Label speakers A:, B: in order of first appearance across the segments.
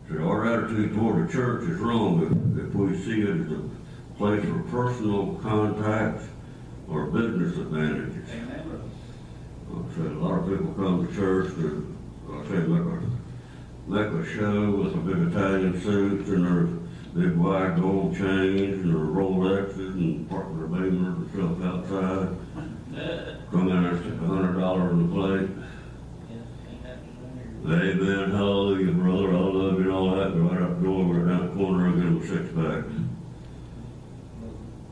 A: So our attitude toward the church is wrong if we see it as a place for personal contacts or business advantages. Like I said, a lot of people come to church to, like I said, make a show with a big Italian suits and their big wide gold chains and their Rolexes and park their Beamers and stuff outside. Come in there, stick $100 in the plate. Amen, hallelujah, brother, I love you and all that, but right out the door, we're down the corner, I'll get them a six-pack.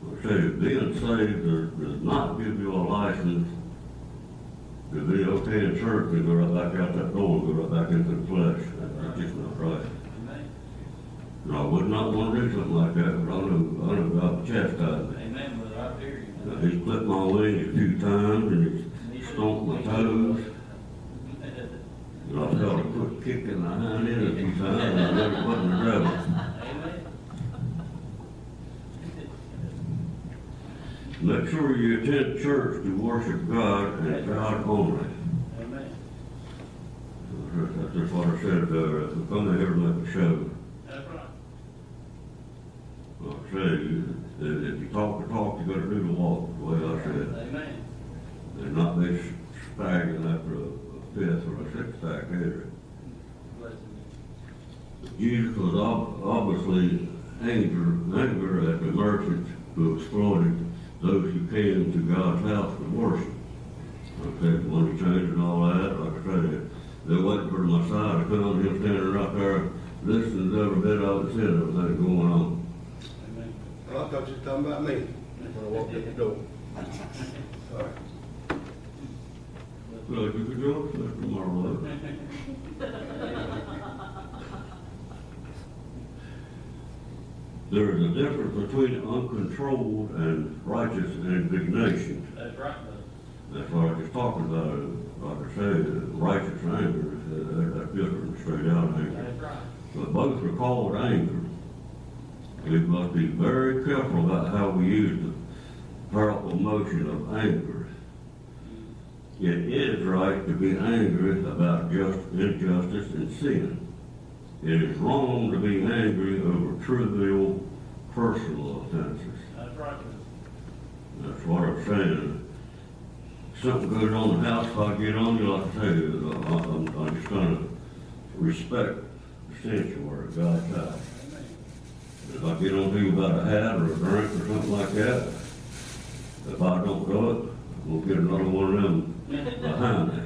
A: I say, being saved does not give you a license to be okay in church and go right back out that door and go right back into the flesh. That's just not right. And I would not want to do something like that, but I know God will chastise me.
B: Amen, brother, I hear you.
A: He's clipped my wings a few times and he's stomped my toes. And I felt a quick kick in the hind end a few times and I never put in the devil.
B: Amen.
A: Make sure you attend church to worship God and God only.
B: Amen.
A: That's just what I said, we come in here to make a show.
B: That's right.
A: Like I say, if you talk the talk, you gotta do the walk, the way I said.
B: Amen.
A: And not be spagging after a fifth or a six-pack either. Jesus was obviously angry at the merchants who exploited those who came to God's house to worship. Okay, the money change and all that, like I said, they're waiting for the Messiah to come, and him standing right there listening to every bit of it, said everything going on.
B: Amen.
C: Well, I thought you were talking about me when I walked in the door. Sorry.
A: Well, you could do it, Mr. Marlowe. There is a difference between uncontrolled and righteous indignation.
B: That's right, brother.
A: That's what I was talking about. Like I say, righteous anger, that's different, straight out anger.
B: That's right.
A: But both are called anger. We must be very careful about how we use the powerful emotion of anger. It is right to be angry about injustice and sin. It is wrong to be angry over trivial personal offenses.
B: That's right.
A: That's what I'm saying. Something goes on in the house, if I get on you, like I say, I'm just going to respect the sanctuary of God's house. If I get on to you about a hat or a drink or something like that, if I don't do it, we'll get another one of them behind me.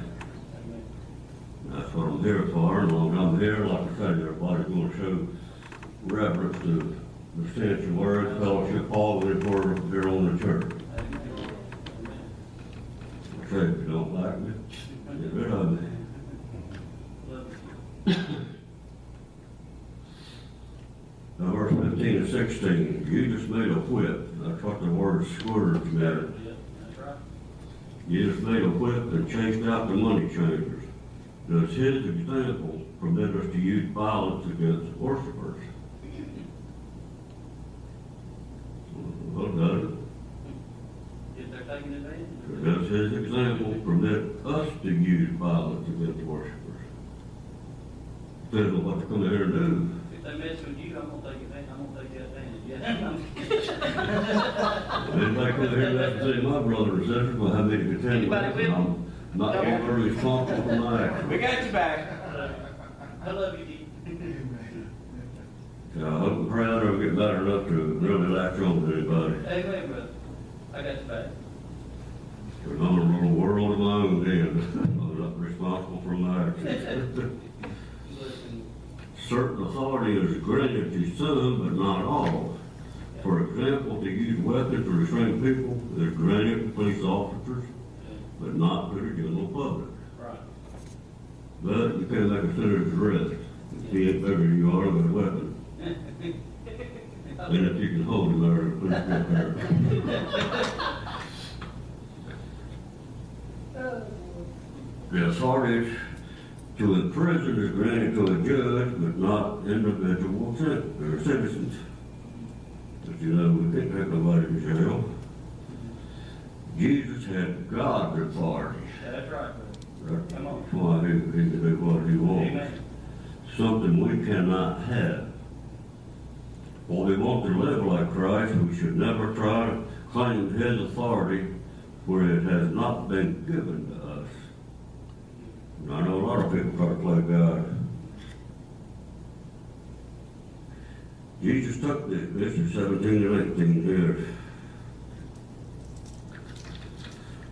A: That's what I'm here for, and as long as I'm here, like I said, everybody's going to show reverence to the sanctuary, fellowship hall, and we're here on the church. I say, if you don't like me, get rid of me. Now, verse 15 and 16, you just made a whip. That's what the word scourge meant.
B: That's right.
A: You just made a whip and chased out the money changers. Does his example permit us to use violence against worshipers? Well, does it?
B: If they're taking advantage.
A: Does his example permit us to use violence against worshipers? Depends on what they come here and do.
B: If they mess with you, I'm gonna take advantage. I'm gonna take that advantage.
A: If they come here and let me see my brother and sister, well, how many can tell me?
B: Anybody with me?
A: I'm not getting very responsible for my actions.
D: We got you back.
B: I love you, Dee.
A: I hope and pray I don't get better enough to really latch on to anybody.
B: Amen, brother. I got you back.
A: Because I'm a little world of my own then. I'm not responsible for my actions.
B: Listen,
A: Certain authority is granted to some, but not all. For example, to use weapons to restrain people is granted to police officers, but not to the general public.
B: right.
A: But you can't make a senator's arrest. If he ain't bigger than you are with a weapon. And if you can hold him there, please get there. The authority to imprison is granted to a judge, but not individual citizens. But you know, we can't take nobody to jail. Jesus had God's authority.
B: That's right, brother.
A: That's why he can do what he wants.
B: Amen.
A: something we cannot have. While we want to live like Christ, we should never try to claim his authority where it has not been given to us. And I know a lot of people try to play God. Jesus took this is 17 and 18 here.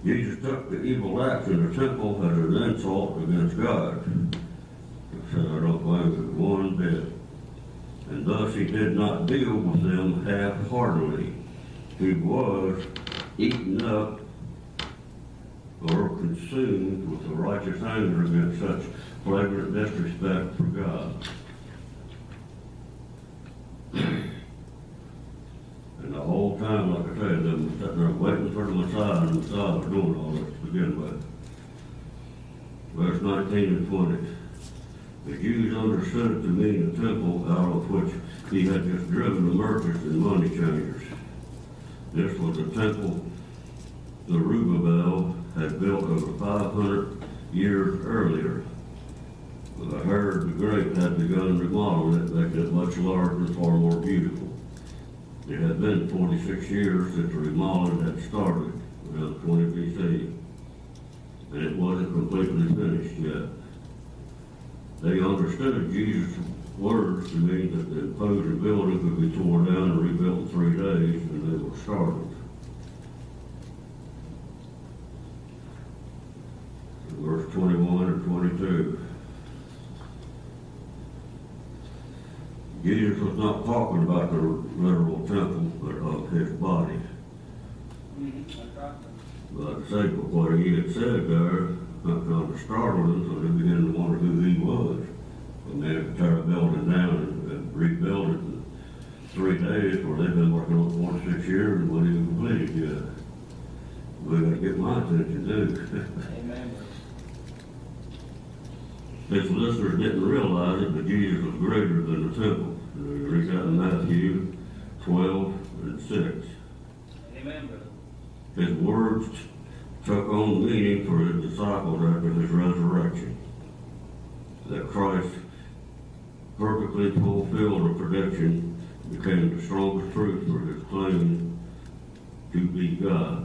A: Jesus took the evil acts in the temple as an insult against God. He said, I don't blame it one bit. And thus he did not deal with them half-heartedly. He was eaten up or consumed with a righteous anger against such flagrant disrespect for God. And the whole time, like I said, them sitting there waiting for the Messiah, and the Messiah was doing all this to begin with. Verse 19 and 20. The Jews understood it to mean the temple out of which he had just driven the merchants and money changers. This was the temple Zerubbabel had built over 500 years earlier. But Herod the Great had begun remodeling it, making it much larger and far more beautiful. It had been 46 years since the remodeling had started, around 20 BC, and it wasn't completely finished yet. They understood Jesus' words to mean that the imposing building could be torn down and rebuilt in 3 days, and they were startled. Verse 21 and 22. Jesus was not talking about the literal temple, but of his body.
B: That's right.
A: But I say, but what he had said there, kind of startled them, so they began to wonder who he was. And they had to tear a building down and rebuild it in 3 days, where they've been working on it 46 years and wasn't even completed yet. We got to get my attention too.
B: Amen.
A: His listeners didn't realize it, but Jesus was greater than the temple. We read that in Matthew 12 and 6.
B: Amen, brother.
A: His words took on meaning for his disciples after his resurrection. That Christ perfectly fulfilled a prediction became the strongest proof for his claim to be God.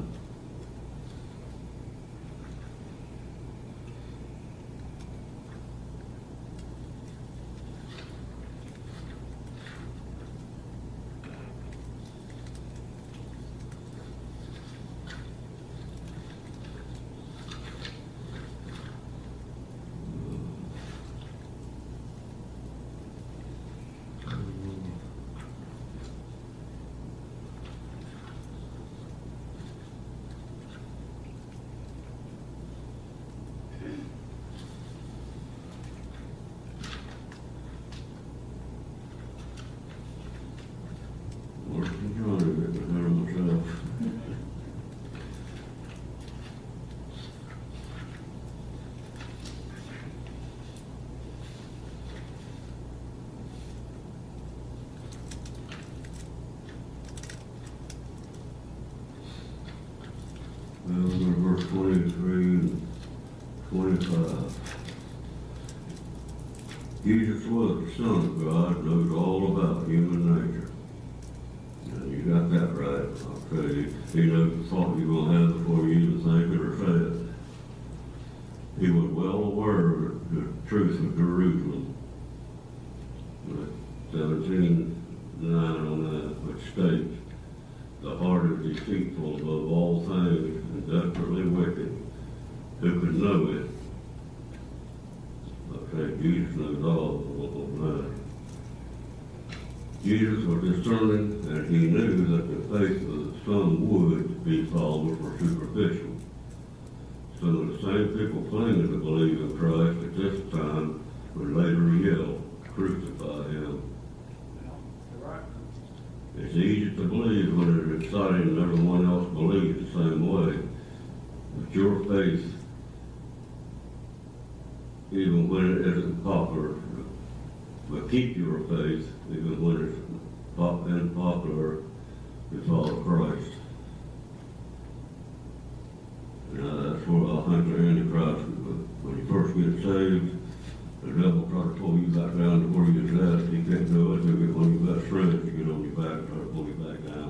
A: Well, we're going to verse 23 and 25. Jesus was the Son of God, knows all about human nature. And you got that right. I'll tell you, he knows the thought you're going to have before you even think it or say it. He was well aware of the truth of Jerusalem. 17:9 on that, which states, the heart is deceitful above all things and desperately wicked. Who could know it? Okay, Jesus knows all of that. Jesus was discerning, and he knew that the faith of some would be followers or superficial. Some of the same people claiming to believe in Christ at this time would later yell, crucify him.
B: You're right.
A: It's easy to believe when it's exciting and everyone else believes the same way. But your faith, even when it isn't popular, but keep your faith even when it's unpopular to follow Christ. Now that's where I think the Antichrist, when you first get saved, the devil try to pull you back down to where you was at. If you can't do it, you'll get one of your best friends to get on your back, try to pull you back down.